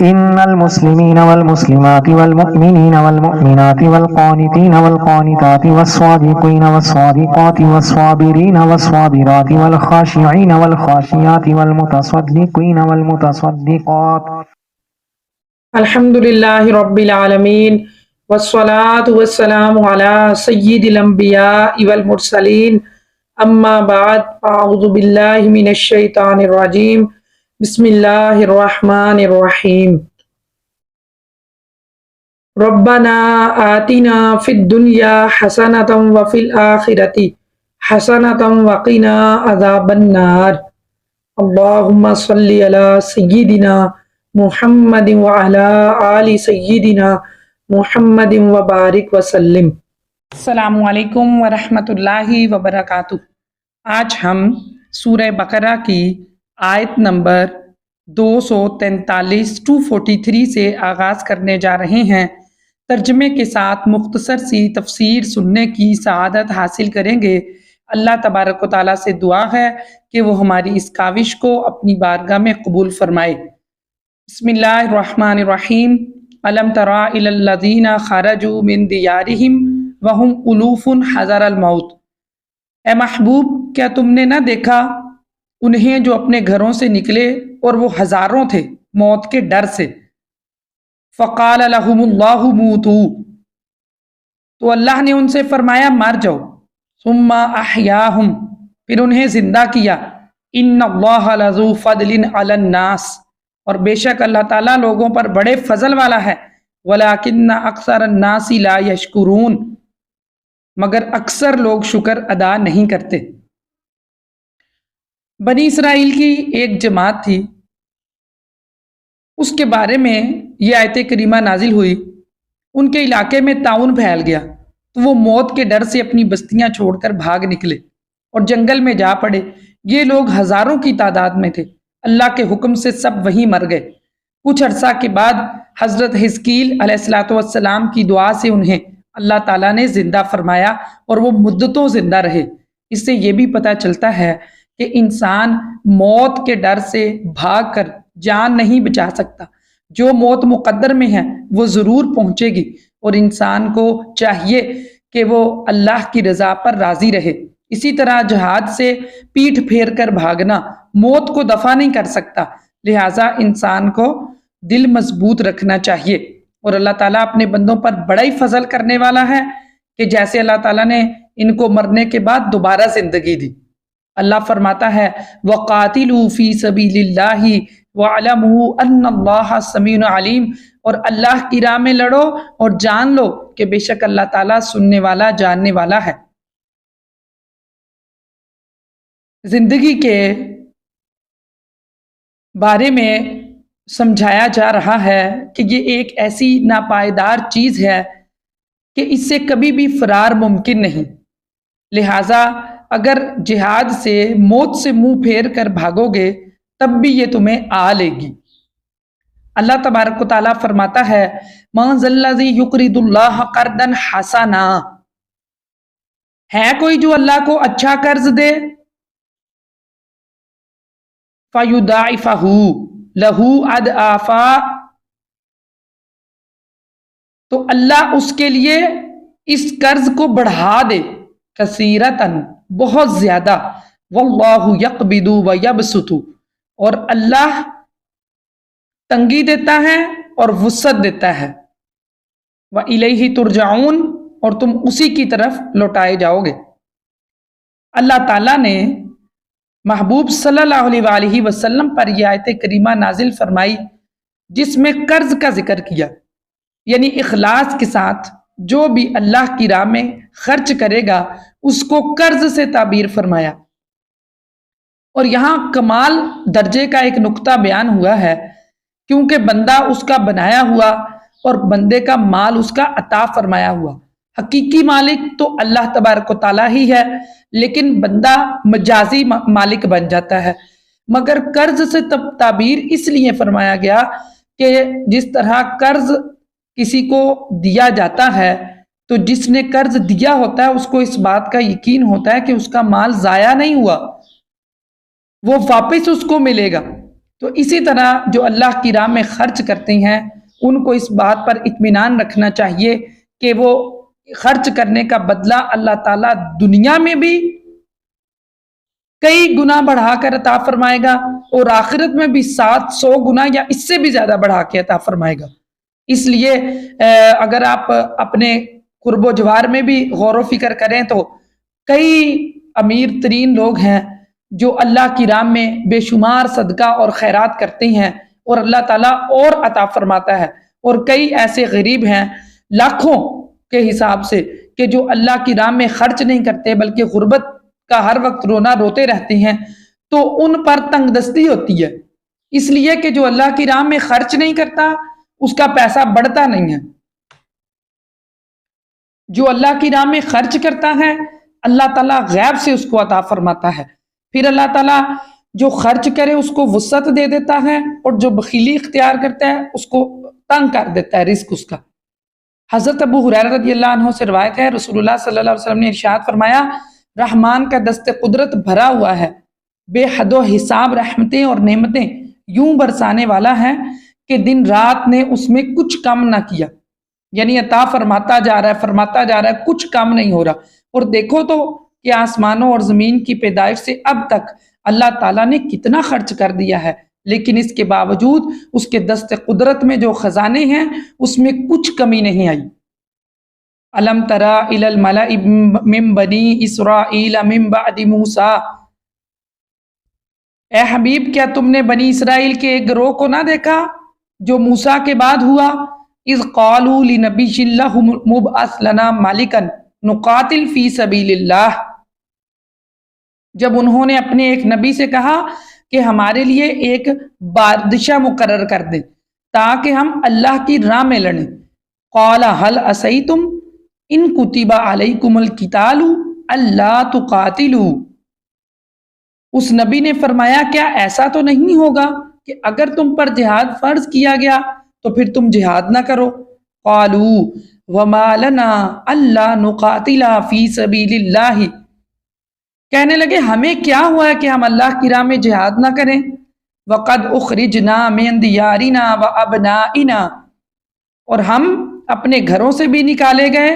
إن المسلمين والمسلمات والمؤمنين والمؤمنات والقانتين والقانتات والصادقين والصادقات والصابرين والصابرات والخاشعين والخاشعات والمتصدقين والمتصدقات الحمدللہ رب العالمین والصلاة والسلام علی سید الانبیاء والمرسلین اما بعد اعوذ باللہ من الشیطان الرجیم بسم اللہ الرحمن الرحیم ربنا آتنا فی الدنیا حسنۃ وفی الآخرۃ حسنۃ وقنا عذاب النار اللہم صلی علی سیدنا محمد وعلی آل سیدنا محمد وبارک وسلم۔ السلام علیکم ورحمۃ اللہ وبرکاتہ۔ آج ہم سورہ بقرہ کی آیت نمبر 243 243 سے آغاز کرنے جا رہے ہیں۔ ترجمے کے ساتھ مختصر سی تفسیر سننے کی سعادت حاصل کریں گے۔ اللہ تبارک و تعالیٰ سے دعا ہے کہ وہ ہماری اس کاوش کو اپنی بارگاہ میں قبول فرمائے۔ بسم اللہ الرحمن الرحیم۔ الم تر الی الذین خرجوا من دیارہم وہم الوف حذر الموت۔ اے محبوب، کیا تم نے نہ دیکھا انہیں جو اپنے گھروں سے نکلے اور وہ ہزاروں تھے موت کے ڈر سے۔ فقال لهم اللہ موتوا، تو اللہ نے ان سے فرمایا مر جاؤ۔ ثم احیاہم، پھر انہیں زندہ کیا۔ ان اللہ لذو فضل علی الناس، اور بے شک اللہ تعالیٰ لوگوں پر بڑے فضل والا ہے۔ ولیکن اکثر الناس لا یشکرون، مگر اکثر لوگ شکر ادا نہیں کرتے۔ بنی اسرائیل کی ایک جماعت تھی، اس کے بارے میں یہ آیت کریمہ نازل ہوئی۔ ان کے علاقے میں طاعون پھیل گیا تو وہ موت کے ڈر سے اپنی بستیاں چھوڑ کر بھاگ نکلے اور جنگل میں جا پڑے۔ یہ لوگ ہزاروں کی تعداد میں تھے۔ اللہ کے حکم سے سب وہیں مر گئے۔ کچھ عرصہ کے بعد حضرت حزقیل علیہ الصلوۃ والسلام کی دعا سے انہیں اللہ تعالیٰ نے زندہ فرمایا اور وہ مدتوں زندہ رہے۔ اس سے یہ بھی پتہ چلتا ہے کہ انسان موت کے ڈر سے بھاگ کر جان نہیں بچا سکتا۔ جو موت مقدر میں ہے وہ ضرور پہنچے گی، اور انسان کو چاہیے کہ وہ اللہ کی رضا پر راضی رہے۔ اسی طرح جہاد سے پیٹھ پھیر کر بھاگنا موت کو دفع نہیں کر سکتا، لہٰذا انسان کو دل مضبوط رکھنا چاہیے۔ اور اللہ تعالیٰ اپنے بندوں پر بڑا ہی فضل کرنے والا ہے کہ جیسے اللہ تعالیٰ نے ان کو مرنے کے بعد دوبارہ زندگی دی۔ اللہ فرماتا ہے وَقَاتِلُوا فِي سَبِيلِ اللَّهِ وَاعْلَمُوا أَنَّ اللَّهَ سَمِيعٌ عَلِيمٌ، اور اللہ کی راہ میں لڑو اور جان لو کہ بے شک اللہ تعالیٰ سننے والا جاننے والا ہے۔ زندگی کے بارے میں سمجھایا جا رہا ہے کہ یہ ایک ایسی ناپائیدار چیز ہے کہ اس سے کبھی بھی فرار ممکن نہیں، لہٰذا اگر جہاد سے موت سے منہ پھیر کر بھاگو گے تب بھی یہ تمہیں آ لے گی۔ اللہ تبارک و تعالیٰ فرماتا ہے مَن ذا الذی یقرض اللہ قرضا حسنا، ہے کوئی جو اللہ کو اچھا قرض دے؟ فَیُضَاعِفَہُ لَہُ أَضْعَافًا، تو اللہ اس کے لیے اس قرض کو بڑھا دے، کثیرتاً، بہت زیادہ۔ واللہ یقبض ویبسط، اور اللہ تنگی دیتا ہے اور وسعت دیتا ہے۔ وَإِلَیہِ ترجعون، اور تم اسی کی طرف لوٹائے جاؤ گے۔ اللہ تعالیٰ نے محبوب صلی اللہ علیہ وآلہ وسلم پر یہ آیت کریمہ نازل فرمائی جس میں قرض کا ذکر کیا، یعنی اخلاص کے ساتھ جو بھی اللہ کی راہ میں خرچ کرے گا اس کو قرض سے تعبیر فرمایا۔ اور یہاں کمال درجے کا ایک نقطہ بیان ہوا ہے، کیونکہ بندہ اس کا بنایا ہوا اور بندے کا مال اس کا عطا فرمایا ہوا۔ حقیقی مالک تو اللہ تبارک و تعالیٰ ہی ہے، لیکن بندہ مجازی مالک بن جاتا ہے۔ مگر قرض سے تعبیر اس لیے فرمایا گیا کہ جس طرح قرض کسی کو دیا جاتا ہے تو جس نے قرض دیا ہوتا ہے اس کو اس بات کا یقین ہوتا ہے کہ اس کا مال ضائع نہیں ہوا، وہ واپس اس کو ملے گا۔ تو اسی طرح جو اللہ کی راہ میں خرچ کرتے ہیں ان کو اس بات پر اطمینان رکھنا چاہیے کہ وہ خرچ کرنے کا بدلہ اللہ تعالیٰ دنیا میں بھی کئی گنا بڑھا کر عطا فرمائے گا اور آخرت میں بھی 700 گنا یا اس سے بھی زیادہ بڑھا کے عطا فرمائے گا۔ اس لیے اگر آپ اپنے قرب و جوار میں بھی غور و فکر کریں تو کئی امیر ترین لوگ ہیں جو اللہ کی راہ میں بے شمار صدقہ اور خیرات کرتے ہیں اور اللہ تعالیٰ اور عطا فرماتا ہے، اور کئی ایسے غریب ہیں لاکھوں کے حساب سے کہ جو اللہ کی راہ میں خرچ نہیں کرتے بلکہ غربت کا ہر وقت رونا روتے رہتے ہیں، تو ان پر تنگ دستی ہوتی ہے، اس لیے کہ جو اللہ کی راہ میں خرچ نہیں کرتا اس کا پیسہ بڑھتا نہیں ہے۔ جو اللہ کی راہ میں خرچ کرتا ہے اللہ تعالیٰ غیب سے اس کو عطا فرماتا ہے، پھر اللہ تعالیٰ جو خرچ کرے اس کو وسعت دے دیتا ہے، اور جو بخیلی اختیار کرتا ہے اس کو تنگ کر دیتا ہے رزق اس کا۔ حضرت ابو ہریرہ رضی اللہ عنہ سے روایت ہے، رسول اللہ صلی اللہ علیہ وسلم نے ارشاد فرمایا، رحمان کا دست قدرت بھرا ہوا ہے، بے حد و حساب رحمتیں اور نعمتیں یوں برسانے والا ہے کہ دن رات نے اس میں کچھ کم نہ کیا، یعنی عطا فرماتا جا رہا ہے، کچھ کم نہیں ہو رہا۔ اور دیکھو تو کہ آسمانوں اور زمین کی پیدائش سے اب تک اللہ تعالیٰ نے کتنا خرچ کر دیا ہے، لیکن اس کے باوجود اس کے دست قدرت میں جو خزانے ہیں اس میں کچھ کمی نہیں آئی۔ الم تری الی الملأ من بنی اسرائیل من بعد موسیٰ، اے حبیب کیا تم نے بنی اسرائیل کے ایک گروہ کو نہ دیکھا جو موسیٰ کے بعد ہوا؟ اذ قالوا لنبی لہ مبعث لنا مالکا نقاتل فی سبیل اللہ، جب انہوں نے اپنے ایک نبی سے کہا کہ ہمارے لیے ایک بادشاہ مقرر کر دیں تاکہ ہم اللہ کی راہ میں لڑیں۔ قال هل عصیتم ان کتب علیکم القتال الا تقاتلوا، اس نبی نے فرمایا کیا ایسا تو نہیں ہوگا کہ اگر تم پر جہاد فرض کیا گیا تو پھر تم جہاد نہ کرو؟ قالوا وما لنا الا نقاتل فی سبیل اللہ، کہنے لگے ہمیں کیا ہوا ہے کہ ہم اللہ کی راہ میں جہاد نہ کریں؟ وقد اخرجنا من دیارنا وابنائنا، اور ہم اپنے گھروں سے بھی نکالے گئے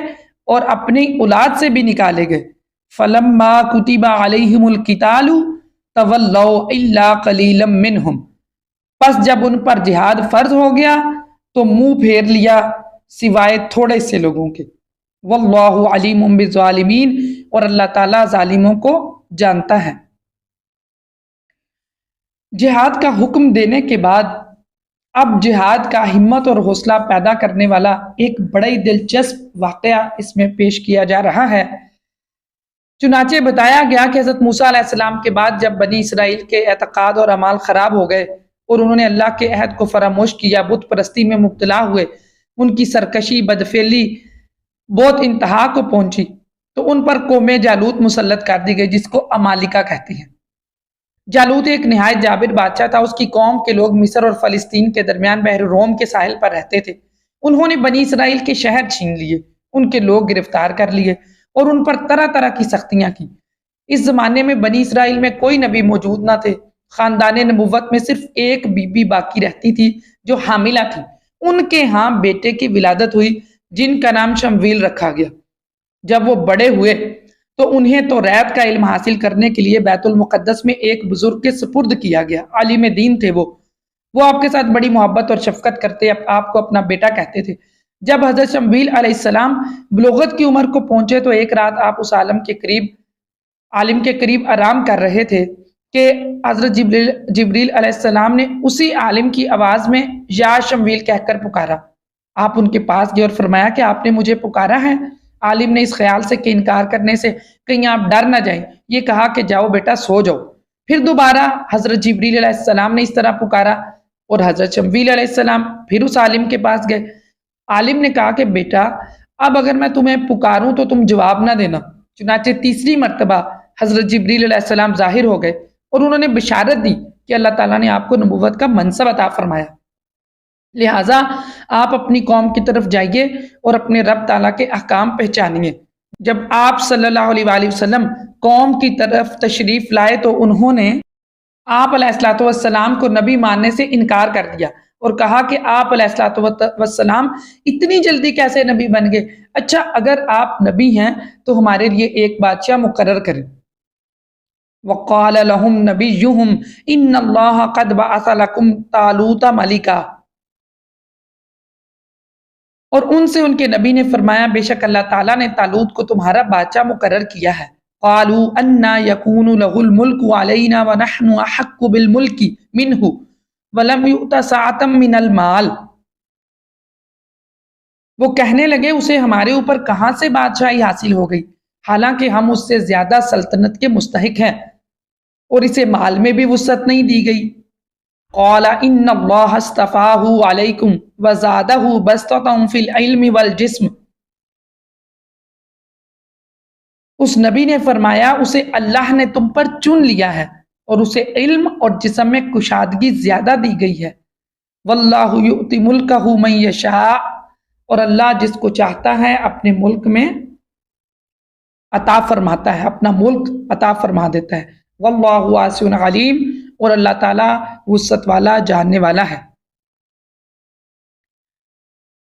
اور اپنی اولاد سے بھی نکالے گئے۔ فلما کتب علیہم القتال تولوا الا قلیلا منہم، پس جب ان پر جہاد فرض ہو گیا تو منہ پھیر لیا سوائے تھوڑے سے لوگوں کے۔ واللہ علیم بالظالمین، اور اللہ تعالیٰ ظالموں کو جانتا ہے۔ جہاد کا حکم دینے کے بعد اب جہاد کا ہمت اور حوصلہ پیدا کرنے والا ایک بڑا ہی دلچسپ واقعہ اس میں پیش کیا جا رہا ہے۔ چنانچہ بتایا گیا کہ حضرت موسیٰ علیہ السلام کے بعد جب بنی اسرائیل کے اعتقاد اور اعمال خراب ہو گئے اور انہوں نے اللہ کے عہد کو فراموش کیا، بت پرستی میں مبتلا ہوئے، ان کی سرکشی بدفعلی بہت انتہا کو پہنچی، تو ان پر قوم جالوت مسلط کر دی گئی جس کو امالیکہ کہتے ہیں۔ جالوت ایک نہایت جابر بادشاہ تھا، اس کی قوم کے لوگ مصر اور فلسطین کے درمیان بحر روم کے ساحل پر رہتے تھے۔ انہوں نے بنی اسرائیل کے شہر چھین لیے، ان کے لوگ گرفتار کر لیے اور ان پر طرح طرح کی سختیاں کی۔ اس زمانے میں بنی اسرائیل میں کوئی نبی موجود نہ تھے، خاندان نبوت میں صرف ایک بی بی باقی رہتی تھی جو حاملہ تھی، ان کے ہاں بیٹے کی ولادت ہوئی جن کا نام شمویل رکھا گیا۔ جب وہ بڑے ہوئے تو انہیں توریت کا علم حاصل کرنے کے لیے بیت المقدس میں ایک بزرگ کے سپرد کیا گیا، عالم دین تھے وہ آپ کے ساتھ بڑی محبت اور شفقت کرتے، آپ کو اپنا بیٹا کہتے تھے۔ جب حضرت شمویل علیہ السلام بلوغت کی عمر کو پہنچے تو ایک رات آپ اس عالم کے قریب آرام کر رہے تھے کہ حضرت جبریل علیہ السلام نے اسی عالم کی آواز میں یا شمویل کہہ کر پکارا۔ آپ ان کے پاس گئے اور فرمایا کہ آپ نے مجھے پکارا ہے؟ عالم نے اس خیال سے کہ انکار کرنے سے کہیں آپ ڈر نہ جائیں، یہ کہا کہ جاؤ بیٹا سو جاؤ۔ پھر دوبارہ حضرت جبریل علیہ السلام نے اس طرح پکارا اور حضرت شمویل علیہ السلام پھر اس عالم کے پاس گئے۔ عالم نے کہا کہ بیٹا اب اگر میں تمہیں پکاروں تو تم جواب نہ دینا۔ چنانچہ تیسری مرتبہ حضرت جبریل علیہ السلام ظاہر ہو گئے اور انہوں نے بشارت دی کہ اللہ تعالیٰ نے آپ کو نبوت کا منصب عطا فرمایا، لہٰذا آپ اپنی قوم کی طرف جائیے اور اپنے رب تعالیٰ کے احکام پہچانیے۔ جب آپ صلی اللہ علیہ وآلہ وسلم قوم کی طرف تشریف لائے تو انہوں نے آپ علیہ الصلوۃ والسلام کو نبی ماننے سے انکار کر دیا اور کہا کہ آپ علیہ الصلوۃ والسلام اتنی جلدی کیسے نبی بن گئے؟ اچھا اگر آپ نبی ہیں تو ہمارے لیے ایک بادشاہ مقرر کریں۔ وقال لهم نبيهم ان اللہ قد بعث لكم طالوت ملکا، اور ان سے ان کے نبی نے فرمایا بے شک اللہ تعالیٰ نے طالوت کو تمہارا بادشاہ مقرر کیا ہے۔ قالوا انا يكون له الملك علينا ونحن احق بالملك منه ولم يؤت سعة من المال، وہ کہنے لگے اسے ہمارے اوپر کہاں سے بادشاہی حاصل ہو گئی، حالانکہ ہم اس سے زیادہ سلطنت کے مستحق ہیں اور اسے مال میں بھی وسعت نہیں دی گئی۔ قال ان اللہ اصطفاہ علیکم وزادہ بسطۃ فی العلم والجسم، اس نبی نے فرمایا اسے اللہ نے تم پر چن لیا ہے اور اسے علم اور جسم میں کشادگی زیادہ دی گئی ہے۔ واللہ یؤتی ملکہ من یشاء، اور اللہ جس کو چاہتا ہے اپنے ملک میں عطا فرماتا ہے، اپنا ملک عطا فرما دیتا ہے۔ واللہ واسع علیم، اور اللہ تعالیٰ وسعت والا جاننے والا ہے۔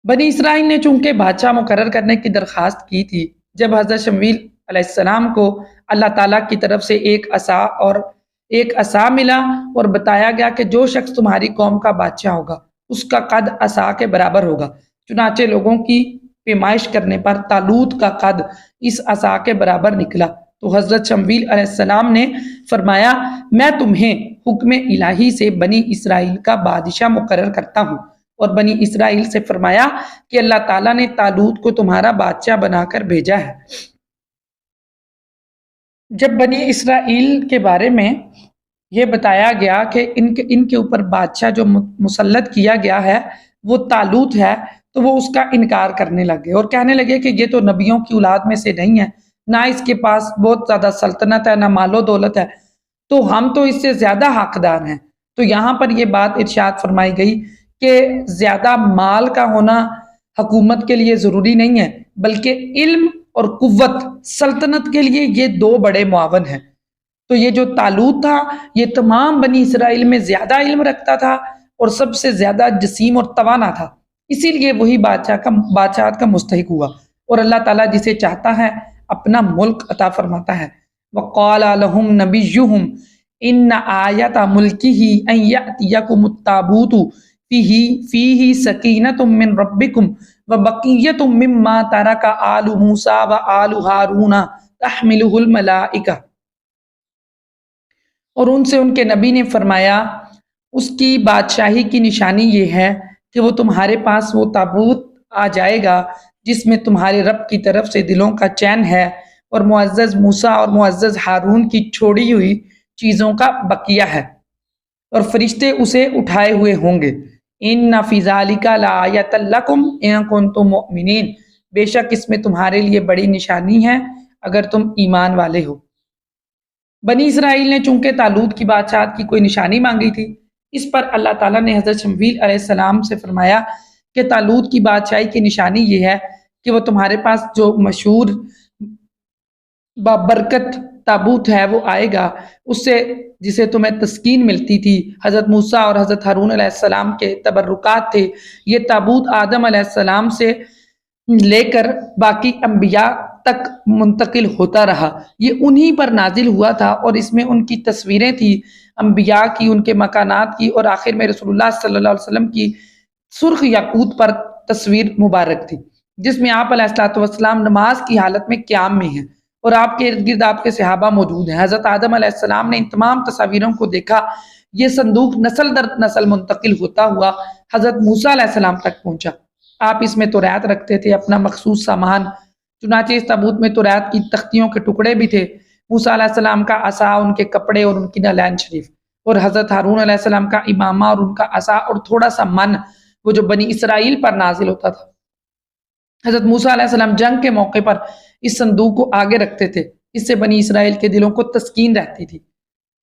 بنی اسرائیل نے چونکہ بادشاہ مقرر کرنے کی درخواست کی تھی، جب حضرت شمویل علیہ السلام کو اللہ تعالیٰ کی طرف سے ایک عصا ملا اور بتایا گیا کہ جو شخص تمہاری قوم کا بادشاہ ہوگا اس کا قد عصا کے برابر ہوگا، چنانچہ لوگوں کی پیمائش کرنے پر طالوت کا قد اس عصا کے برابر نکلا، تو حضرت شمویل علیہ السلام نے فرمایا میں تمہیں حکم الہی سے بنی اسرائیل کا بادشاہ مقرر کرتا ہوں، اور بنی اسرائیل سے فرمایا کہ اللہ تعالیٰ نے طالوت کو تمہارا بادشاہ بنا کر بھیجا ہے۔ جب بنی اسرائیل کے بارے میں یہ بتایا گیا کہ ان کے اوپر بادشاہ جو مسلط کیا گیا ہے وہ طالوت ہے، تو وہ اس کا انکار کرنے لگے اور کہنے لگے کہ یہ تو نبیوں کی اولاد میں سے نہیں ہے، نہ اس کے پاس بہت زیادہ سلطنت ہے، نہ مال و دولت ہے، تو ہم تو اس سے زیادہ حقدار ہیں۔ تو یہاں پر یہ بات ارشاد فرمائی گئی کہ زیادہ مال کا ہونا حکومت کے لیے ضروری نہیں ہے، بلکہ علم اور قوت سلطنت کے لیے یہ دو بڑے معاون ہیں۔ تو یہ جو طالوت تھا یہ تمام بنی اسرائیل میں زیادہ علم رکھتا تھا اور سب سے زیادہ جسیم اور توانا تھا، اسی لیے وہی بادشاہت کا مستحق ہوا، اور اللہ تعالیٰ جسے چاہتا ہے اپنا ملک عطا فرماتا ہے۔ وقال لهم نبيهم ان آیت ملکہ ان یأتیکم التابوت فیہ سکینۃ من ربکم وبقیۃ مما ترک آل موسیٰ وآل ہارون تحملہ الملائکہ، اور ان سے ان کے نبی نے فرمایا اس کی بادشاہی کی نشانی یہ ہے کہ وہ تمہارے پاس وہ تابوت آ جائے گا جس میں تمہارے رب کی طرف سے دلوں کا چین ہے اور معزز موسیٰ اور معزز ہارون کی چھوڑی ہوئی چیزوں کا بقیہ ہے، اور فرشتے اسے اٹھائے ہوئے ہوں گے۔ ان فی ذالک لآیۃ لکم ان کنتم مؤمنین، بے شک اس میں تمہارے لیے بڑی نشانی ہے اگر تم ایمان والے ہو۔ بنی اسرائیل نے چونکہ طالوت کی بادشاہت کی کوئی نشانی مانگی تھی، اس پر اللہ تعالیٰ نے حضرت شمویل علیہ السلام سے فرمایا کہ طالوت کی بادشاہی کی نشانی یہ ہے کہ وہ تمہارے پاس جو مشہور بابرکت تابوت ہے وہ آئے گا، اس سے جسے تمہیں تسکین ملتی تھی، حضرت موسیٰ اور حضرت ہارون علیہ السلام کے تبرکات تھے۔ یہ تابوت آدم علیہ السلام سے لے کر باقی انبیاء تک منتقل ہوتا رہا، یہ انہی پر نازل ہوا تھا، اور اس میں ان کی تصویریں تھی انبیاء کی، ان کے مکانات کی، اور آخر میں رسول اللہ صلی اللہ علیہ وسلم کی سرخ یاقوت پر تصویر مبارک تھی، جس میں آپ علیہ الصلوۃ والسلام نماز کی حالت میں قیام میں ہیں اور آپ کے ارد گرد آپ کے صحابہ موجود ہیں۔ حضرت آدم علیہ السلام نے ان تمام تصاویروں کو دیکھا، یہ صندوق نسل در نسل منتقل ہوتا ہوا حضرت موسیٰ علیہ السلام تک پہنچا۔ آپ اس میں توریت رکھتے تھے، اپنا مخصوص سامان، چنانچہ اس تابوت میں توریت کی تختیوں کے ٹکڑے بھی تھے، موسیٰ علیہ السلام کا عصا، ان کے کپڑے اور ان کی نعلین شریف، اور حضرت ہارون علیہ السلام کا امامہ اور ان کا عصا، اور تھوڑا سا من وہ جو بنی اسرائیل پر نازل ہوتا تھا۔ حضرت موسیٰ علیہ السلام جنگ کے موقع پر اس صندوق کو آگے رکھتے تھے، اس سے بنی اسرائیل کے دلوں کو تسکین رہتی تھی۔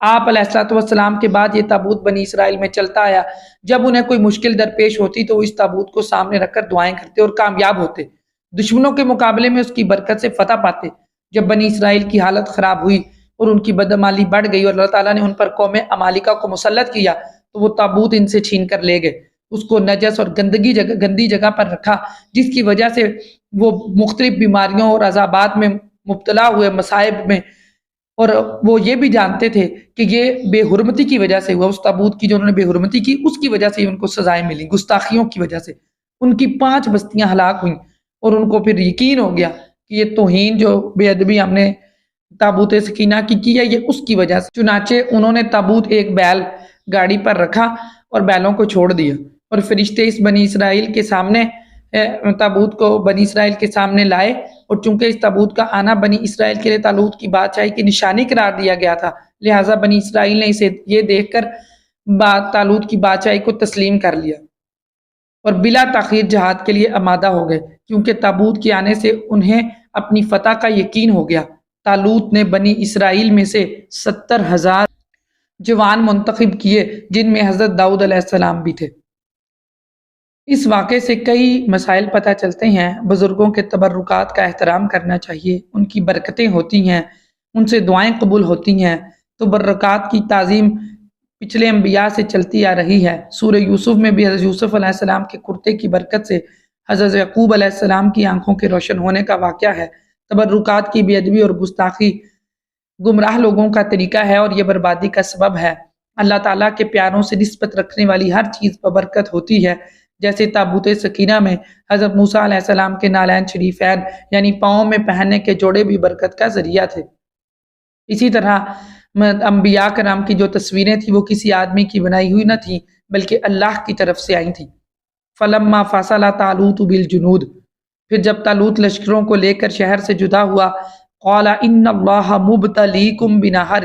آپ علیہ الصلوۃ والسلام کے بعد یہ تابوت بنی اسرائیل میں چلتا آیا، جب انہیں کوئی مشکل درپیش ہوتی تو وہ اس تابوت کو سامنے رکھ کر دعائیں کرتے اور کامیاب ہوتے، دشمنوں کے مقابلے میں اس کی برکت سے فتح پاتے۔ جب بنی اسرائیل کی حالت خراب ہوئی اور ان کی بدعمالی بڑھ گئی اور اللہ تعالیٰ نے ان پر قوم عمالقہ کو مسلط کیا تو وہ تابوت ان سے چھین کر لے گئے، اس کو نجس اور گندی جگہ پر رکھا، جس کی وجہ سے وہ مختلف بیماریوں اور عذابات میں مبتلا ہوئے، مصائب میں، اور وہ یہ بھی جانتے تھے کہ یہ بے حرمتی کی وجہ سے ہوا، اس تابوت کی جو انہوں نے بے حرمتی کی اس کی وجہ سے ان کو سزائیں ملی، گستاخیوں کی وجہ سے ان کی 5 بستیاں ہلاک ہوئیں، اور ان کو پھر یقین ہو گیا کہ یہ توہین جو بے ادبی ہم نے تابوت سکینہ کی ہے یہ اس کی وجہ سے۔ چنانچہ انہوں نے تابوت ایک بیل گاڑی پر رکھا اور بیلوں کو چھوڑ دیا، اور فرشتے اس بنی اسرائیل کے سامنے تابوت کو بنی اسرائیل کے سامنے لائے، اور چونکہ اس تابوت کا آنا بنی اسرائیل کے لیے تالوت کی بادشاہی کی نشانی قرار دیا گیا تھا، لہٰذا بنی اسرائیل نے اسے یہ دیکھ کر تالوت کی بادشاہی کو تسلیم کر لیا اور بلا تاخیر جہاد کے لیے آمادہ ہو گئے، کیونکہ تابوت کے آنے سے انہیں اپنی فتح کا یقین ہو گیا۔ طالوت نے بنی اسرائیل میں سے 70,000 جوان منتخب کیے، جن میں حضرت داؤد علیہ السلام بھی تھے۔ اس واقعے سے کئی مسائل پتہ چلتے ہیں۔ بزرگوں کے تبرکات کا احترام کرنا چاہیے، ان کی برکتیں ہوتی ہیں، ان سے دعائیں قبول ہوتی ہیں۔ تبرکات کی تعظیم پچھلے انبیاء سے چلتی آ رہی ہے۔ سورہ یوسف میں بھی حضرت یوسف علیہ السلام کے کرتے کی برکت سے حضرت یعقوب علیہ السلام کی آنکھوں کے روشن ہونے کا واقعہ ہے۔ تبرکات کی بے ادبی اور گستاخی گمراہ لوگوں کا طریقہ ہے اور یہ بربادی کا سبب ہے۔ اللہ تعالیٰ کے پیاروں سے نسبت رکھنے والی ہر چیز پر برکت ہوتی ہے، جیسے تابوت سکینہ میں حضرت موسیٰ علیہ السلام کے نالین شریفین یعنی پاؤں میں پہننے کے جوڑے بھی برکت کا ذریعہ تھے۔ اسی طرح انبیاء کرام کی جو تصویریں تھیں وہ کسی آدمی کی بنائی ہوئی نہ تھیں بلکہ اللہ کی طرف سے آئی تھیں۔ فلما فصل طالوت بالجنود، پھر جب طالوت لشکروں کو لے کر شہر سے جدا ہوا، قال ان اللہ مبتلیکم بنہر،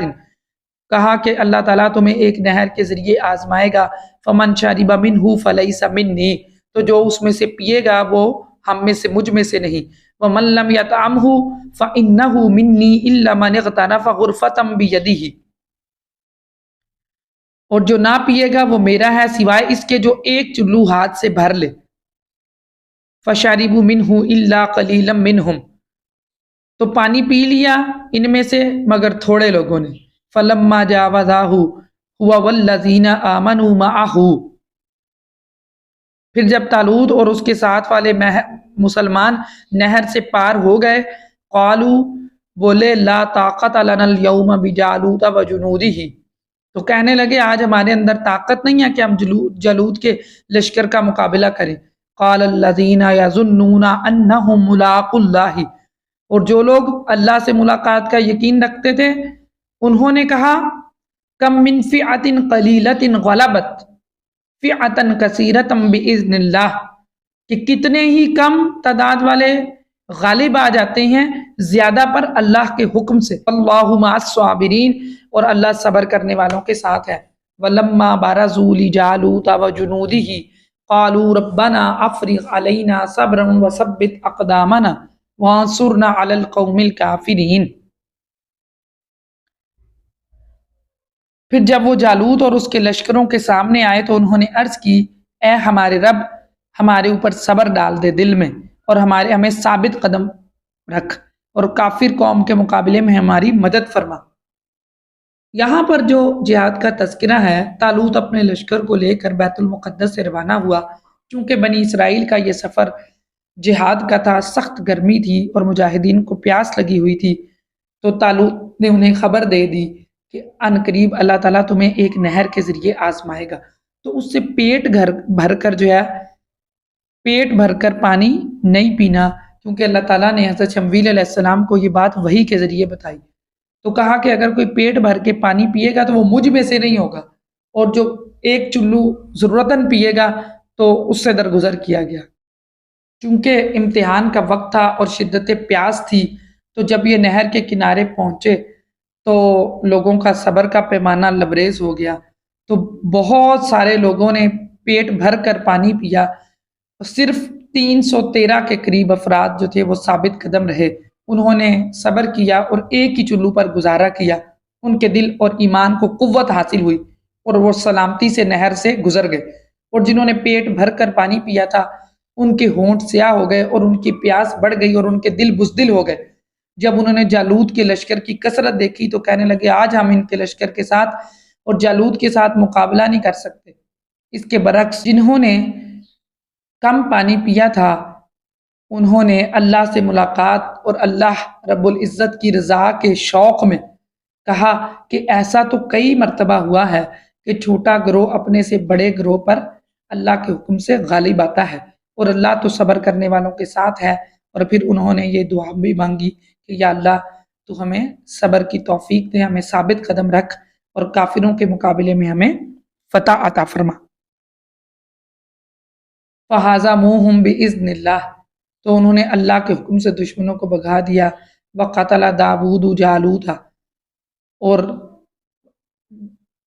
کہا کہ اللہ تعالیٰ تمہیں ایک نہر کے ذریعے آزمائے گا، فمن شرب منہ فلیس منی، تو جو اس میں سے پیے گا وہ ہم میں سے مجھ میں سے نہیں، ومن لم یطعمہ فانہ منی الا من اغترف غرفۃ بیدہ، اور جو نہ پیے گا وہ میرا ہے سوائے اس کے جو ایک چلو ہاتھ سے بھر لے، فشربوا منہ الا قلیلا منہم، تو پانی پی لیا ان میں سے مگر تھوڑے لوگوں نے، فلما جاوزہ هو والذین آمنوا معہ، پھر جب طالوت اور اس کے ساتھ والے مسلمان نہر سے پار ہو گئے، قالوا، بولے لا طاقت لنا اليوم بجالوت وجنودہ، تو کہنے لگے آج ہمارے اندر طاقت نہیں ہے کہ ہم جالوت کے لشکر کا مقابلہ کریں۔ قال الذین یظنون انہم ملاقو اللہ، اور جو لوگ اللہ سے ملاقات کا یقین رکھتے تھے انہوں نے کہا کم من فئۃ قلیلۃ غلبت فئۃ کثیرۃ باذن اللہ، کہ کتنے ہی کم تعداد والے غالب آ جاتے ہیں زیادہ پر اللہ کے حکم سے، اللہ مع الصابرین، اور اللہ صبر کرنے والوں کے ساتھ ہے۔ ولما برزوا لجالوت وجنودہ قالوا ربنا افرغ علینا صبرا وثبت اقدامنا وانصرنا علی القوم الکافرین، پھر جب وہ جالوت اور اس کے لشکروں کے سامنے آئے تو انہوں نے عرض کی اے ہمارے رب، ہمارے اوپر صبر ڈال دے دل میں، اور ہمیں ثابت قدم رکھ، اور کافر قوم کے مقابلے میں ہماری مدد فرما۔ یہاں پر جو جہاد کا تذکرہ ہے، طالوت اپنے لشکر کو لے کر بیت المقدس سے روانہ ہوا۔ چونکہ بنی اسرائیل کا یہ سفر جہاد کا تھا، سخت گرمی تھی اور مجاہدین کو پیاس لگی ہوئی تھی، تو طالوت نے انہیں خبر دے دی کہ ان قریب اللہ تعالیٰ تمہیں ایک نہر کے ذریعے آزمائے گا، تو اس سے پیٹ بھر کر پانی نہیں پینا، کیونکہ اللہ تعالیٰ نے حضرت شمویل علیہ السلام کو یہ بات وحی کے ذریعے بتائی۔ تو کہا کہ اگر کوئی پیٹ بھر کے پانی پیے گا تو وہ مجھ میں سے نہیں ہوگا، اور جو ایک چلو ضرورتاً پیے گا تو اس سے درگزر کیا گیا۔ چونکہ امتحان کا وقت تھا اور شدت پیاس تھی، تو جب یہ نہر کے کنارے پہنچے تو لوگوں کا صبر کا پیمانہ لبریز ہو گیا، تو بہت سارے لوگوں نے پیٹ بھر کر پانی پیا، صرف 313 کے قریب افراد جو تھے وہ ثابت قدم رہے، انہوں نے صبر کیا اور ایک ہی چلو پر گزارا کیا، ان کے دل اور ایمان کو قوت حاصل ہوئی اور وہ سلامتی سے نہر سے گزر گئے، اور جنہوں نے پیٹ بھر کر پانی پیا تھا ان کے ہونٹ سیاہ ہو گئے اور ان کی پیاس بڑھ گئی اور ان کے دل بزدل ہو گئے، جب انہوں نے جالوت کے لشکر کی کثرت دیکھی تو کہنے لگے آج ہم ان کے لشکر کے ساتھ اور جالوت کے ساتھ مقابلہ نہیں کر سکتے۔ اس کے برعکس جنہوں نے کم پانی پیا تھا انہوں نے اللہ سے ملاقات اور اللہ رب العزت کی رضا کے شوق میں کہا کہ ایسا تو کئی مرتبہ ہوا ہے کہ چھوٹا گروہ اپنے سے بڑے گروہ پر اللہ کے حکم سے غالب آتا ہے، اور اللہ تو صبر کرنے والوں کے ساتھ ہے۔ اور پھر انہوں نے یہ دعا بھی مانگی کہ یا اللہ تو ہمیں صبر کی توفیق دے، ہمیں ثابت قدم رکھ اور کافروں کے مقابلے میں ہمیں فتح عطا فرما۔ فَهَزَمُوهُم بِإِذْنِ اللَّهِ، تو انہوں نے اللہ کے حکم سے دشمنوں کو بھگا دیا۔ وَقَتَلَ دَاوُودُ جَالُوتَ، اور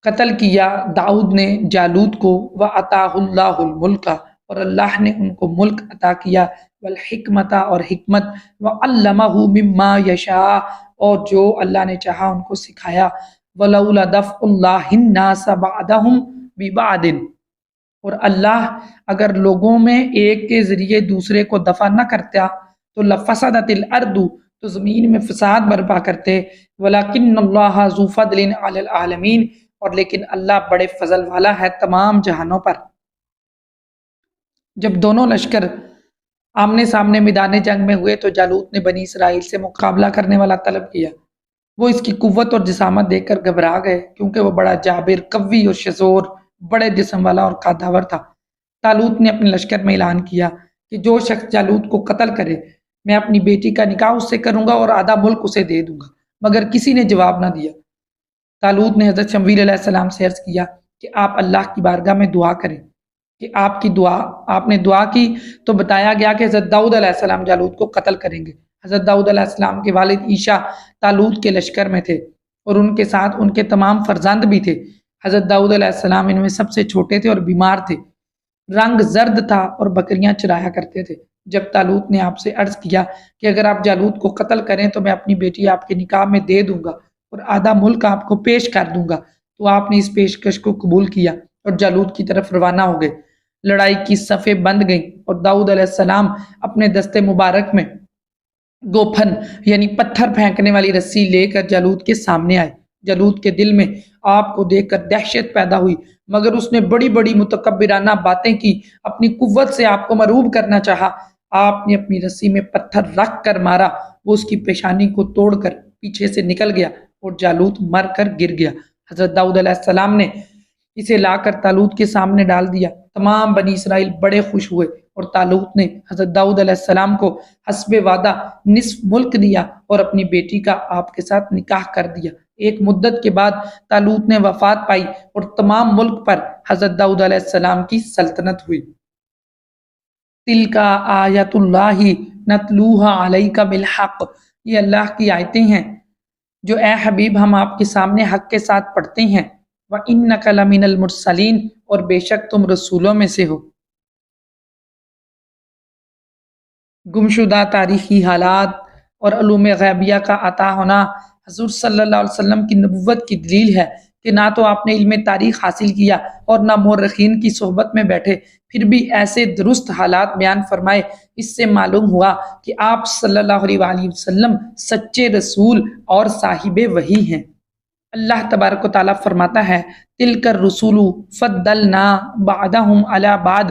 قتل کیا داؤد نے جالوت کو۔ وَأَتَاهُ اللَّهُ الْمُلْكَ، اور اللہ نے ان کو ملک عطا کیا۔ وَالْحِکْمَةَ، اور حکمت۔ وَعَلَّمَهُ مِمَّا يَشَاءُ، اور جو اللہ نے چاہا ان کو سکھایا۔ وَلَوْلَا دَفْعُ اللَّهِ النَّاسَ بَعْضَهُم بِبَعْضٍ، اور اللہ اگر لوگوں میں ایک کے ذریعے دوسرے کو دفع نہ کرتا تو لفسدت الارض، تو زمین میں فساد برپا کرتے۔ ولیکن اللہ ذو فضل علی العالمین، اور لیکن اللہ بڑے فضل والا ہے تمام جہانوں پر۔ جب دونوں لشکر آمنے سامنے میدان جنگ میں ہوئے تو جالوت نے بنی اسرائیل سے مقابلہ کرنے والا طلب کیا۔ وہ اس کی قوت اور جسامت دیکھ کر گھبرا گئے، کیونکہ وہ بڑا جابر، قوی اور شزور، بڑے جسم والا اور قداور تھا۔ طالوت نے اپنے لشکر میں اعلان کیا کہ جو شخص جالوت کو قتل کرے میں اپنی بیٹی کا نکاح اس سے کروں گا اور آدھا ملک اسے دے دوں گا، مگر کسی نے جواب نہ دیا۔ طالوت نے حضرت شمویل علیہ السلام سے عرض کیا کہ آپ اللہ کی بارگاہ میں دعا کریں کہ آپ نے دعا کی تو بتایا گیا کہ حضرت داؤد علیہ السلام جالوت کو قتل کریں گے۔ حضرت داؤد علیہ السلام کے والد عیشا طالوت کے لشکر میں تھے اور ان کے ساتھ ان کے تمام فرزند بھی تھے۔ حضرت داؤد علیہ السلام ان میں سب سے چھوٹے تھے اور بیمار تھے، رنگ زرد تھا اور بکریاں چرایا کرتے تھے۔ جب طالوت نے آپ سے عرض کیا کہ اگر آپ جالوت کو قتل کریں تو میں اپنی بیٹی آپ کے نکاح میں دے دوں گا اور آدھا ملک آپ کو پیش کر دوں گا، تو آپ نے اس پیشکش کو قبول کیا اور جالوت کی طرف روانہ ہو گئے۔ لڑائی کی صفیں بند گئیں اور داؤد علیہ السلام اپنے دستے مبارک میں گوپھن یعنی پتھر پھینکنے والی رسی لے کر جالوت کے سامنے آئے۔ جالوت کے دل میں آپ کو دیکھ کر دہشت پیدا ہوئی، مگر اس نے بڑی بڑی متکبرانہ باتیں کی، اپنی قوت سے آپ کو مروب کرنا چاہا۔ آپ نے اپنی رسی میں پتھر رکھ کر مارا، وہ اس کی پیشانی کو توڑ کر پیچھے سے نکل گیا اور جالوت مر کر گر گیا۔ حضرت داؤد علیہ السلام نے اسے لا کر طالوت کے سامنے ڈال دیا۔ تمام بنی اسرائیل بڑے خوش ہوئے اور طالوت نے حضرت داؤد علیہ السلام کو حسب وعدہ نصف ملک دیا اور اپنی بیٹی کا آپ کے ساتھ نکاح کر دیا۔ ایک مدت کے بعد طالوت نے وفات پائی اور تمام ملک پر حضرت داؤد علیہ السلام کی سلطنت ہوئی۔ تلک آیات اللہ نتلوہا علیک بالحق، یہ اللہ کی آیتیں ہیں جو اے حبیب ہم آپ کے سامنے حق کے ساتھ پڑھتے ہیں۔ وَإِنَّكَ لَمِنَ الْمُرْسَلِينَ، اور بے شک تم رسولوں میں سے ہو۔ گمشدہ تاریخی حالات اور علوم غیبیہ کا عطا ہونا حضور صلی اللہ علیہ وسلم کی نبوت کی دلیل ہے کہ نہ تو آپ نے علم تاریخ حاصل کیا اور نہ مورخین کی صحبت میں بیٹھے، پھر بھی ایسے درست حالات بیان فرمائے۔ اس سے معلوم ہوا کہ آپ صلی اللہ علیہ وآلہ وسلم سچے رسول اور صاحب وحی ہیں۔ اللہ تبارک و تعالیٰ فرماتا ہے تلک الرسول فضلنا بعضهم علی بعض،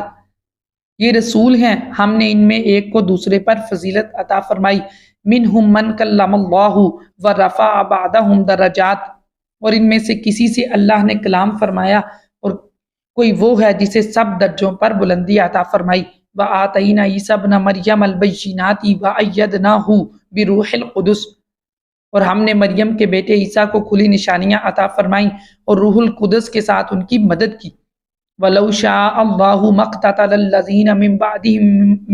یہ رسول ہیں ہم نے ان میں ایک کو دوسرے پر فضیلت عطا فرمائی۔ منہم من کلم اللہ ورفع بعضهم درجات، اور ان میں سے کسی سے اللہ نے کلام فرمایا اور کوئی وہ ہے جسے سب درجوں پر بلندی عطا فرمائی۔ وآتینا عیسی ابن مریم البینات وأیدناہ بروح القدس، اور ہم نے مریم کے بیٹے عیسیٰ کو کھلی نشانیاں عطا فرمائیں اور روح القدس کے ساتھ ان کی مدد کی۔ وَلَوْ شَاءَ اللَّهُ مَا اقْتَتَلَ الَّذِينَ مِن بَعْدِهِم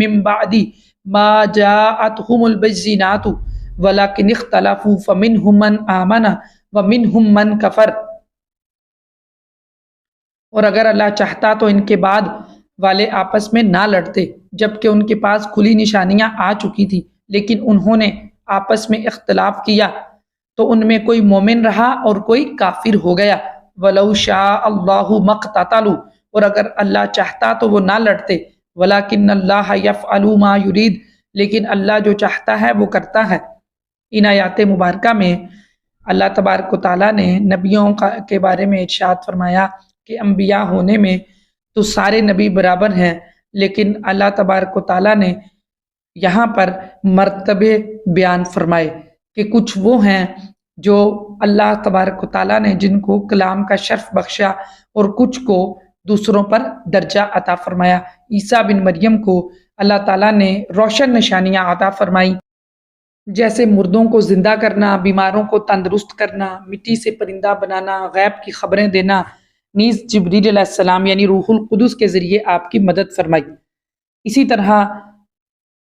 مِّن بَعْدِ مَا جَاءَتْهُمُ الْبَيِّنَاتُ وَلَٰكِنِ اخْتَلَفُوا فَمِنْهُم مَّنْ آمَنَ وَمِنْهُم مَّنْ كَفَرَ، اور اگر اللہ چاہتا تو ان کے بعد والے آپس میں نہ لڑتے، جبکہ ان کے پاس کھلی نشانیاں آ چکی تھی، لیکن انہوں نے آپس میں اختلاف کیا تو ان میں کوئی مومن رہا اور کوئی کافر ہو گیا۔ وَلَوْ شَاءَ اللَّهُ مَا اقْتَتَلُوا، اور اگر اللہ چاہتا تو وہ نہ لڑتے۔ وَلَٰكِنَّ اللَّهَ يَفْعَلُ مَا يُرِيدُ، لیکن اللہ جو چاہتا ہے وہ کرتا ہے۔ ان آیات مبارکہ میں اللہ تبارک و تعالیٰ نے نبیوں کے بارے میں ارشاد فرمایا کہ انبیاء ہونے میں تو سارے نبی برابر ہیں، لیکن اللہ تبارک و تعالیٰ نے یہاں پر مرتبے بیان فرمائے کہ کچھ وہ ہیں جو اللہ تبارک و تعالیٰ نے جن کو کلام کا شرف بخشا اور کچھ کو دوسروں پر درجہ عطا فرمایا۔ عیسیٰ بن مریم کو اللہ تعالیٰ نے روشن نشانیاں عطا فرمائی، جیسے مردوں کو زندہ کرنا، بیماروں کو تندرست کرنا، مٹی سے پرندہ بنانا، غیب کی خبریں دینا، نیز جبریل علیہ السلام یعنی روح القدس کے ذریعے آپ کی مدد فرمائی۔ اسی طرح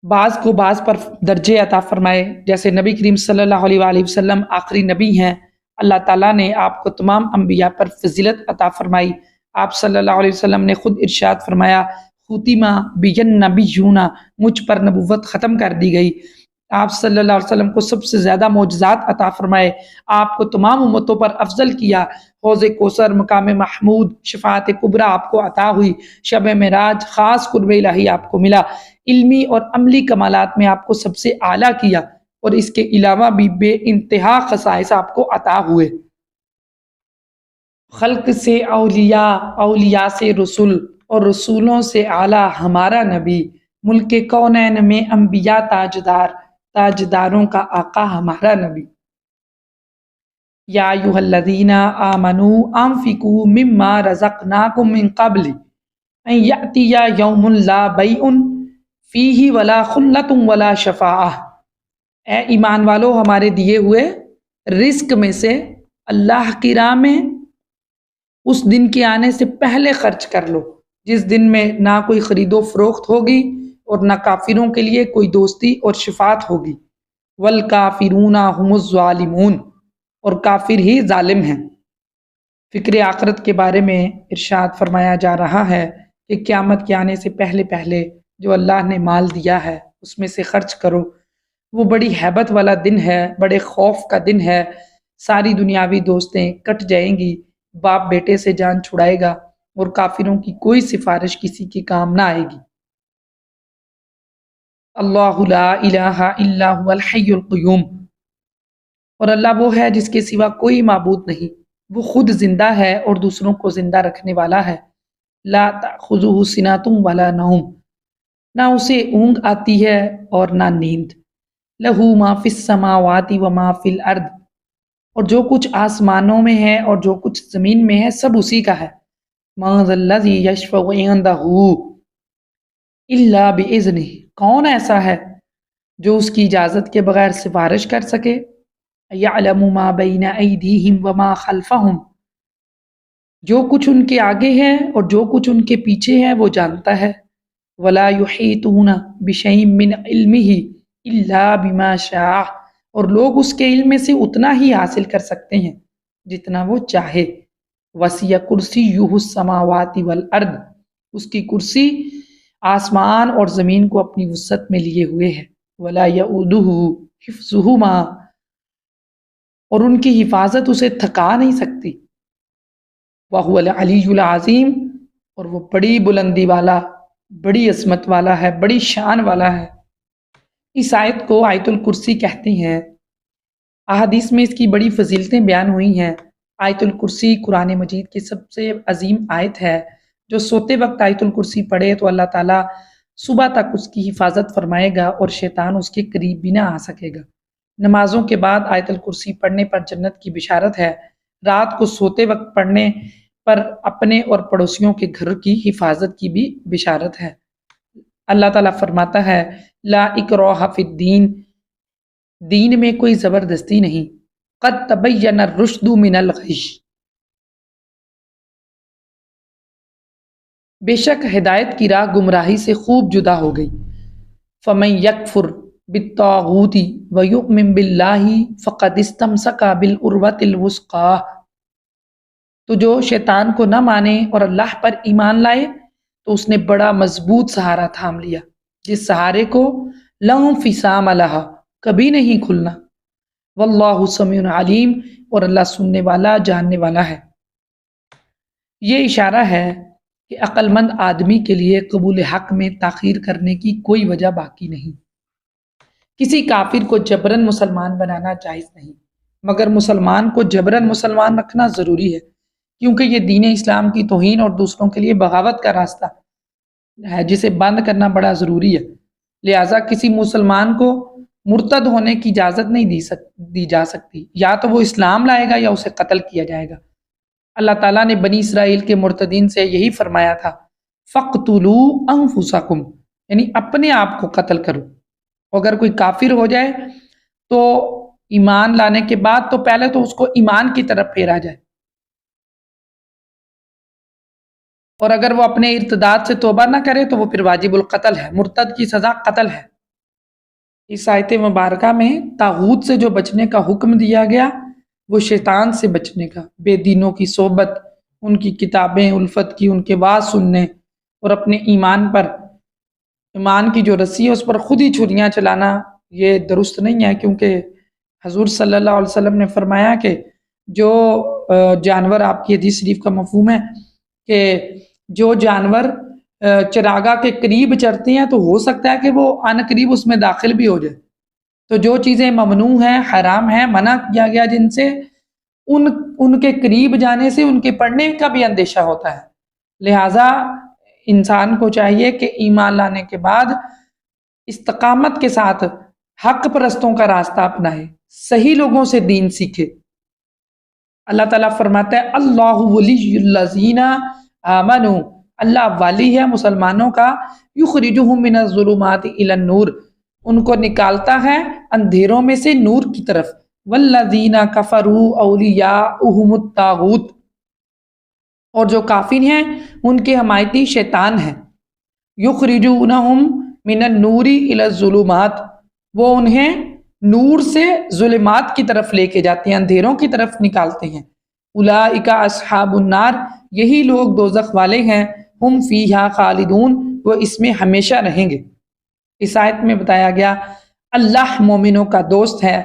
بعض کو بعض پر درجے عطا فرمائے، جیسے نبی کریم صلی اللہ علیہ وآلہ وسلم آخری نبی ہیں، اللہ تعالیٰ نے آپ کو تمام انبیاء پر فضیلت عطا فرمائی۔ آپ صلی اللہ علیہ وسلم نے خود ارشاد فرمایا، ختم بین نبیون، مجھ پر نبوت ختم کر دی گئی۔ آپ صلی اللہ علیہ وسلم کو سب سے زیادہ معجزات عطا فرمائے، آپ کو تمام امتوں پر افضل کیا، حوض کوثر، مقام محمود، شفاعت کبریٰ آپ کو عطا ہوئی، شب معراج، خاص قرب الہی آپ کو ملا، علمی اور عملی کمالات میں آپ کو سب سے اعلیٰ کیا، اور اس کے علاوہ بھی بے انتہا خصائص آپ کو عطا ہوئے۔ خلق سے اولیاء، اولیاء سے رسول، اور رسولوں سے اعلیٰ ہمارا نبی، ملک کونین میں انبیاء تاجدار، تاجداروں کا آقا ہمارا نبی۔ یا ایھا الذین آمنوا انفقوا مما رزقناکم من قبل ان یأتی یوم لا بیع فیہ ولا خلۃ ولا شفاعہ، اے ایمان والو ہمارے دیے ہوئے رزق میں سے اللہ کی راہ میں اس دن کے آنے سے پہلے خرچ کر لو، جس دن میں نہ کوئی خرید و فروخت ہوگی اور نہ کافروں کے لیے کوئی دوستی اور شفاعت ہوگی، والکافرون هم الظالمون، اور کافر ہی ظالم ہیں۔ فکر آخرت کے بارے میں ارشاد فرمایا جا رہا ہے کہ قیامت کے آنے سے پہلے پہلے جو اللہ نے مال دیا ہے اس میں سے خرچ کرو، وہ بڑی ہیبت والا دن ہے، بڑے خوف کا دن ہے، ساری دنیاوی دوستیں کٹ جائیں گی، باپ بیٹے سے جان چھڑائے گا، اور کافروں کی کوئی سفارش کسی کے کام نہ آئے گی۔ اللہ لا الہ الا هو الحی القیوم، اور اللہ وہ ہے جس کے سوا کوئی معبود نہیں، وہ خود زندہ ہے اور دوسروں کو زندہ رکھنے والا ہے۔ لا تأخذہ سنۃ ولا نوم، نہ اسے اونگ آتی ہے اور نہ نیند۔ لہ ما فی السماوات و ما فی الارض، اور جو کچھ آسمانوں میں ہے اور جو کچھ زمین میں ہے سب اسی کا ہے۔ من ذا الذی یشفع عندہ الا باذنہ، کون ایسا ہے جو اس کی اجازت کے بغیر سفارش کر سکے؟ یعلم ما بین ایدیہم وما خلفہم، جو کچھ ان کے آگے ہے اور جو کچھ ان کے پیچھے ہے وہ جانتا ہے۔ ولا یحیطون بشیء من علمہ الا بما شاء، اور لوگ اس کے علم میں سے اتنا ہی حاصل کر سکتے ہیں جتنا وہ چاہے۔ وسع کرسیہ السماوات والارض، اس کی کرسی آسمان اور زمین کو اپنی وسعت میں لیے ہوئے ہے۔ ولا یؤودہ حفظہما، اور ان کی حفاظت اسے تھکا نہیں سکتی۔ وہو العلی العظیم، اور وہ بڑی بلندی والا، بڑی عظمت والا ہے، بڑی شان والا ہے۔ اس آیت کو آیت الکرسی کہتے ہیں۔ احادیث میں اس کی بڑی فضیلتیں بیان ہوئی ہیں۔ آیت الکرسی قرآن مجید کی سب سے عظیم آیت ہے، جو سوتے وقت آیت الکرسی پڑھے تو اللہ تعالیٰ صبح تک اس کی حفاظت فرمائے گا اور شیطان اس کے قریب بھی نہ آ سکے گا۔ نمازوں کے بعد آیت الکرسی پڑھنے پر جنت کی بشارت ہے، رات کو سوتے وقت پڑھنے پر اپنے اور پڑوسیوں کے گھر کی حفاظت کی بھی بشارت ہے۔ اللہ تعالیٰ فرماتا ہے، لا اکراہ فی الدین، دین میں کوئی زبردستی نہیں، قد تبین الرشد من الغی، بے شک ہدایت کی راہ گمراہی سے خوب جدا ہو گئی۔ فمن یکفر بالطاغوت ویؤمن باللہ فقد استمسک بالعروۃ الوثقی، تو جو شیطان کو نہ مانے اور اللہ پر ایمان لائے تو اس نے بڑا مضبوط سہارا تھام لیا، جس سہارے کو لا انفصام لہا، کبھی نہیں کھلنا۔ واللہ سمیع علیم، اور اللہ سننے والا، جاننے والا ہے۔ یہ اشارہ ہے کہ عقل مند آدمی کے لیے قبول حق میں تاخیر کرنے کی کوئی وجہ باقی نہیں۔ کسی کافر کو جبرن مسلمان بنانا جائز نہیں، مگر مسلمان کو جبرن مسلمان رکھنا ضروری ہے، کیونکہ یہ دین اسلام کی توہین اور دوسروں کے لیے بغاوت کا راستہ ہے جسے بند کرنا بڑا ضروری ہے۔ لہٰذا کسی مسلمان کو مرتد ہونے کی اجازت نہیں دی جا سکتی، یا تو وہ اسلام لائے گا یا اسے قتل کیا جائے گا۔ اللہ تعالیٰ نے بنی اسرائیل کے مرتدین سے یہی فرمایا تھا، فَاقْتُلُوا أَنفُسَكُمْ، یعنی اپنے آپ کو قتل کرو۔ اگر کوئی کافر ہو جائے تو ایمان لانے کے بعد تو پہلے تو اس کو ایمان کی طرف پھیرا جائے، اور اگر وہ اپنے ارتداد سے توبہ نہ کرے تو وہ پھر واجب القتل ہے، مرتد کی سزا قتل ہے۔ اس آیت مبارکہ میں طاغوت سے جو بچنے کا حکم دیا گیا وہ شیطان سے بچنے کا، بے دینوں کی صحبت، ان کی کتابیں الفت کی، ان کے واعظ سننے، اور اپنے ایمان کی جو رسی ہے اس پر خود ہی چھریاں چلانا، یہ درست نہیں ہے، کیونکہ حضور صلی اللہ علیہ وسلم نے فرمایا کہ جو جانور، آپ کی حدیث شریف کا مفہوم ہے کہ جو جانور چراگاہ کے قریب چرتے ہیں تو ہو سکتا ہے کہ وہ ان قریب اس میں داخل بھی ہو جائے، تو جو چیزیں ممنوع ہیں، حرام ہیں، منع کیا گیا جن سے، ان کے قریب جانے سے ان کے پڑنے کا بھی اندیشہ ہوتا ہے۔ لہٰذا انسان کو چاہیے کہ ایمان لانے کے بعد استقامت کے ساتھ حق پرستوں کا راستہ اپنائے، صحیح لوگوں سے دین سیکھے۔ اللہ تعالیٰ فرماتا ہے اللہ ولی الذین آمنوا، اللہ والی ہے مسلمانوں کا، یخرجہم من الظلمات الی النور، ان کو نکالتا ہے اندھیروں میں سے نور کی طرف، والذین کفروا اولیاؤہم الطاغوت، اور جو کافر ہیں ان کے حمایتی شیطان ہیں، یخرجونہم من النور الی الظلمات، وہ انہیں نور سے ظلمات کی طرف لے کے جاتے ہیں، اندھیروں کی طرف نکالتے ہیں۔ اولئک اصحاب النار، یہی لوگ دوزخ والے ہیں، ہم فیہا خالدون، وہ اس میں ہمیشہ رہیں گے۔ اس آیت میں بتایا گیا اللہ مومنوں کا دوست ہے،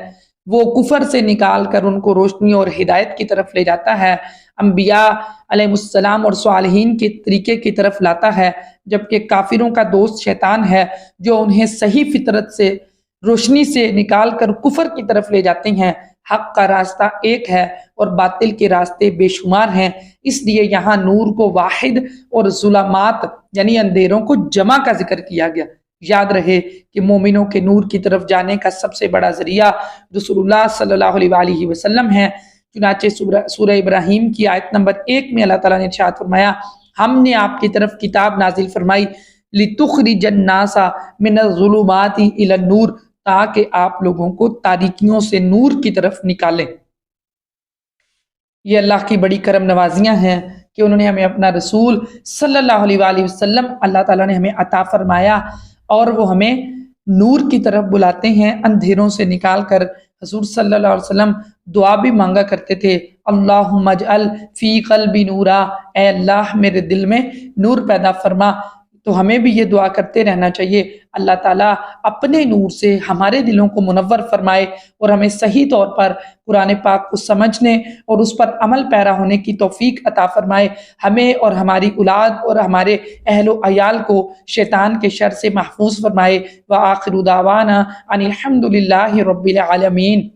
وہ کفر سے نکال کر ان کو روشنی اور ہدایت کی طرف لے جاتا ہے، انبیاء علیہ السلام اور صالحین کے طریقے کی طرف لاتا ہے، جبکہ کافروں کا دوست شیطان ہے جو انہیں صحیح فطرت سے، روشنی سے نکال کر کفر کی طرف لے جاتے ہیں۔ حق کا راستہ ایک ہے اور باطل کے راستے بے شمار ہیں، اس لیے یہاں نور کو واحد اور ظلمات یعنی اندھیروں کو جمع کا ذکر کیا گیا۔ یاد رہے کہ مومنوں کے نور کی طرف جانے کا سب سے بڑا ذریعہ رسول اللہ صلی اللہ علیہ وآلہ وسلم ہے۔ چنانچہ سورہ ابراہیم کی آیت نمبر 1 میں اللہ تعالیٰ نے ارشاد فرمایا، ہم نے آپ کی طرف کتاب نازل فرمائی لِتُخْرِجَ النَّاسَ مِنَ الظُّلُمَاتِ إِلَى النُّورِ، تاکہ آپ لوگوں کو تاریکیوں سے نور کی طرف نکالیں۔ یہ اللہ کی بڑی کرم نوازیاں ہیں کہ انہوں نے ہمیں اپنا رسول صلی اللہ علیہ وآلہ وسلم اللہ تعالیٰ نے ہمیں عطا فرمایا، اور وہ ہمیں نور کی طرف بلاتے ہیں اندھیروں سے نکال کر۔ حضور صلی اللہ علیہ وسلم دعا بھی مانگا کرتے تھے، اللہم اجعل فی قلبی نورا، اے اللہ میرے دل میں نور پیدا فرما۔ تو ہمیں بھی یہ دعا کرتے رہنا چاہیے، اللہ تعالیٰ اپنے نور سے ہمارے دلوں کو منور فرمائے اور ہمیں صحیح طور پر قرآن پاک کو سمجھنے اور اس پر عمل پیرا ہونے کی توفیق عطا فرمائے، ہمیں اور ہماری اولاد اور ہمارے اہل و عیال کو شیطان کے شر سے محفوظ فرمائے۔ وآخر دعوانا ان الحمد للہ رب العالمین۔